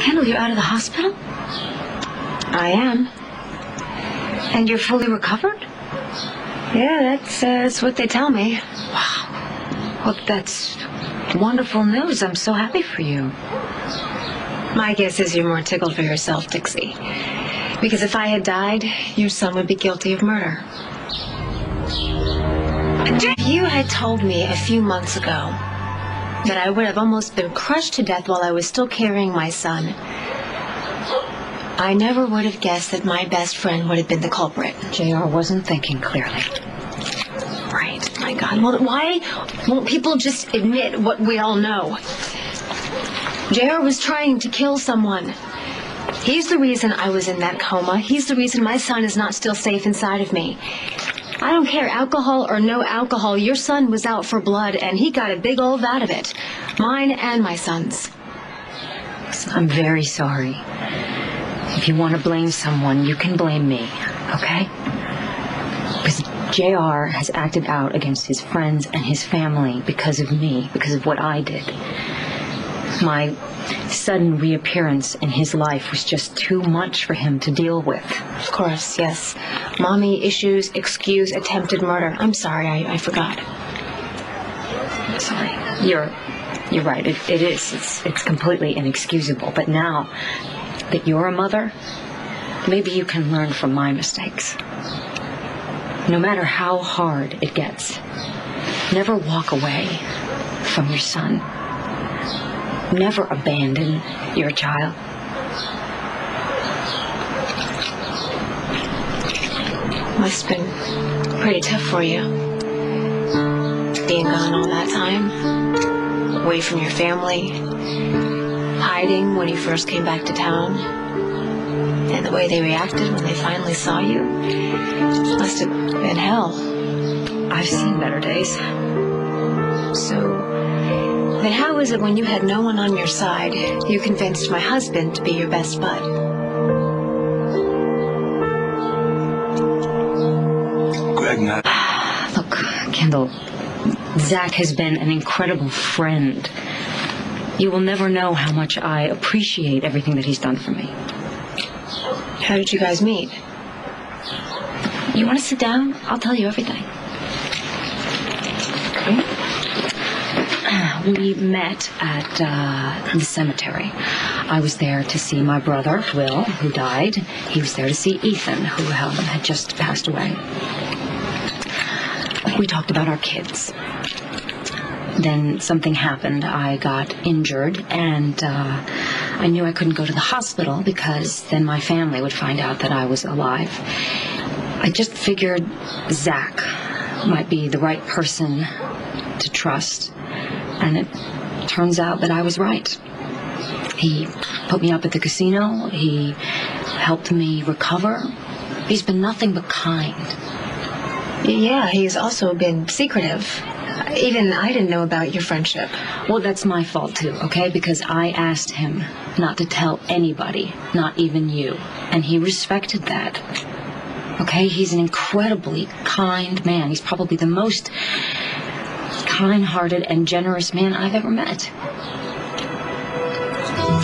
Kendall, you're out of the hospital? I am. And you're fully recovered? Yeah, that's what they tell me. Wow. Well, that's wonderful news. I'm so happy for you. My guess is you're more tickled for yourself, Dixie. Because if I had died, your son would be guilty of murder. If you had told me a few months ago that I would have almost been crushed to death while I was still carrying my son, I never would have guessed that my best friend would have been the culprit. JR wasn't thinking clearly. Right. My God. Well, why won't people just admit what we all know? JR was trying to kill someone. He's the reason I was in that coma. He's the reason my son is not still safe inside of me. I don't care, alcohol or no alcohol, your son was out for blood, and he got a big old vat of it. Mine and my son's. I'm very sorry. If you want to blame someone, you can blame me, okay? Because JR has acted out against his friends and his family because of me, because of what I did. My sudden reappearance in his life was just too much for him to deal with. Of course, yes. Mommy issues, excuse, attempted murder. I'm sorry, I forgot. Sorry. You're right. It is. It's completely inexcusable. But now that you're a mother, maybe you can learn from my mistakes. No matter how hard it gets, never walk away from your son. Never abandon your child. Must have been pretty tough for you. Being gone all that time, away from your family, hiding when you first came back to town, and the way they reacted when they finally saw you must have been hell. I've seen better days. So, then how is it when you had no one on your side, you convinced my husband to be your best bud? Greg, Look, Kendall, Zach has been an incredible friend. You will never know how much I appreciate everything that he's done for me. How did you guys meet? You want to sit down? I'll tell you everything. Okay. We met at the cemetery. I was there to see my brother, Will, who died. He was there to see Ethan, who had just passed away. We talked about our kids. Then something happened. I got injured, and I knew I couldn't go to the hospital because then my family would find out that I was alive. I just figured Zach might be the right person to trust. And it turns out that I was right. He put me up at the casino. He helped me recover. He's been nothing but kind. Yeah, he's also been secretive. Even I didn't know about your friendship. Well, that's my fault too, okay? Because I asked him not to tell anybody, not even you. And he respected that. Okay? He's an incredibly kind man. He's probably the most kind-hearted and generous man I've ever met.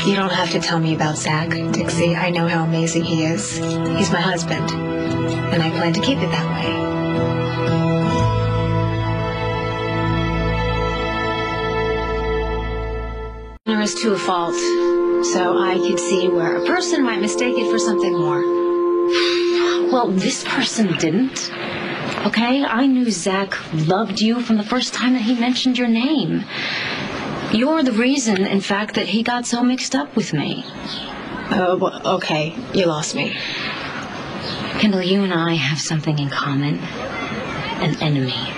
You don't have to tell me about Zach, Dixie. I know how amazing he is. He's my husband, and I plan to keep it that way. Generous to a fault, so I could see where a person might mistake it for something more. Well, this person didn't. Okay, I knew Zach loved you from the first time that he mentioned your name. You're the reason, in fact, that he got so mixed up with me. Oh, well, okay, you lost me. Kendall, you and I have something in common. An enemy.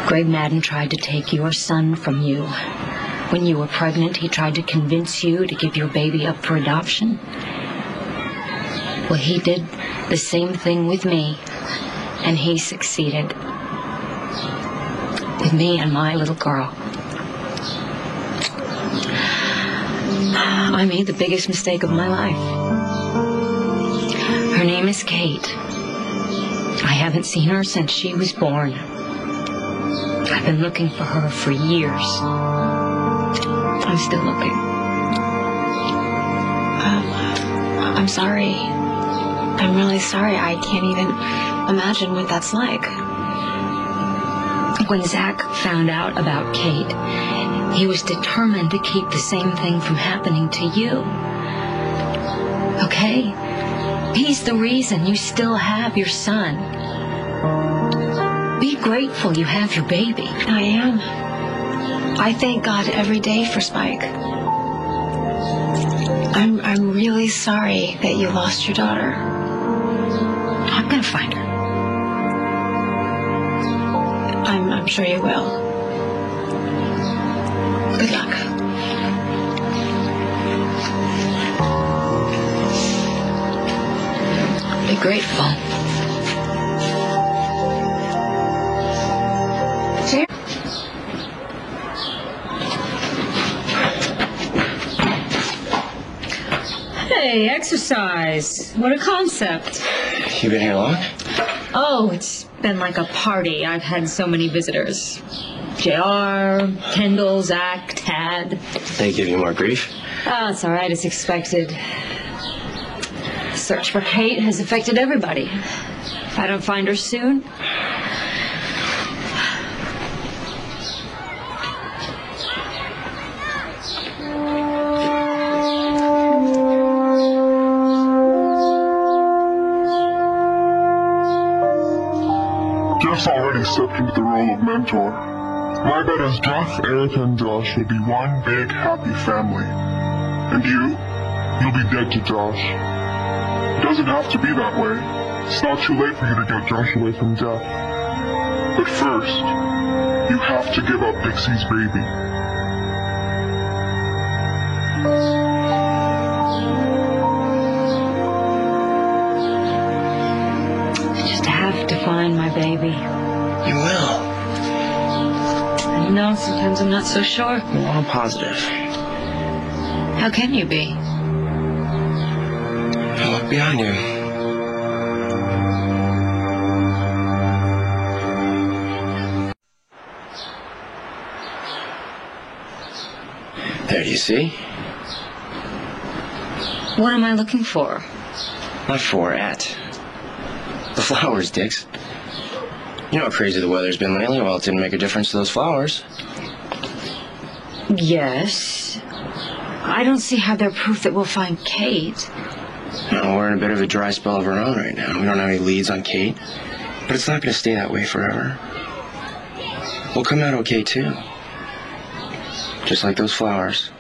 Greg Madden tried to take your son from you. When you were pregnant, he tried to convince you to give your baby up for adoption. Well, he did the same thing with me. And he succeeded with me and my little girl. I made the biggest mistake of my life. Her name is Kate. I haven't seen her since she was born. I've been looking for her for years. I'm still looking. I'm sorry. I'm really sorry. I can't even imagine what that's like. When Zach found out about Kate, he was determined to keep the same thing from happening to you. Okay? He's the reason you still have your son. Be grateful you have your baby. I am. I thank God every day for Spike. I'm really sorry that you lost your daughter. I'm gonna find her. I'm sure you will. Good luck. Be grateful. Hey, exercise. What a concept. You been here long? Oh, it's been like a party. I've had so many visitors. JR, Kendall, Zach, Tad. They give you more grief? Oh, it's all right. It's expected. The search for Kate has affected everybody. If I don't find her soon... Jeff's already stepped into the role of mentor. My bet is Jeff, Erica, and Josh will be one big, happy family. And you'll be dead to Josh. It doesn't have to be that way. It's not too late for you to get Josh away from Jeff. But first, you have to give up Dixie's baby. To find my baby. You will. No, sometimes I'm not so sure. Well, I'm positive. How can you be? I look behind you. There, do you see? What am I looking for? Not for, at. The flowers, Dix. You know how crazy the weather's been lately? Well, it didn't make a difference to those flowers. Yes. I don't see how they're proof that we'll find Kate. No, we're in a bit of a dry spell of our own right now. We don't have any leads on Kate. But it's not going to stay that way forever. We'll come out okay, too. Just like those flowers.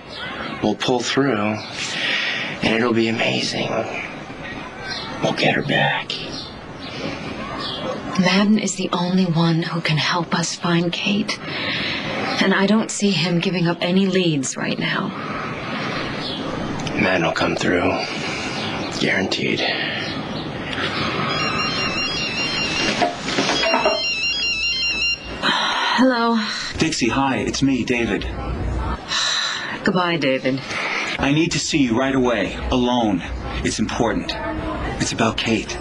We'll pull through, and it'll be amazing. We'll get her back. Madden is the only one who can help us find Kate. And I don't see him giving up any leads right now. Madden will come through. Guaranteed. Hello. Dixie, hi. It's me, David. Goodbye, David. I need to see you right away. Alone. It's important. It's about Kate.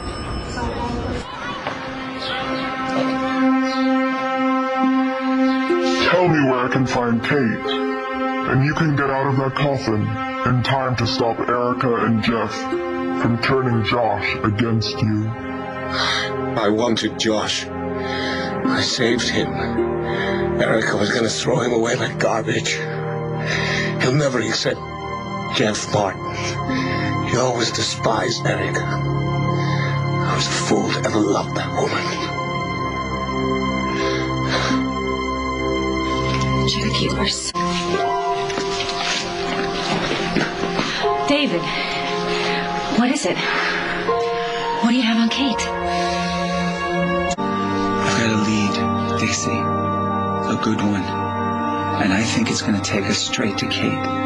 Tell me where I can find Kate, and you can get out of that coffin in time to stop Erica and Jeff from turning Josh against you. I wanted Josh. I saved him. Erica was going to throw him away like garbage. He'll never accept Jeff Martin. He always despised Erica. I was a fool to ever love that woman. Keepers. David, what is it? What do you have on Kate? I've got a lead, Dixie. A good one. And I think it's going to take us straight to Kate.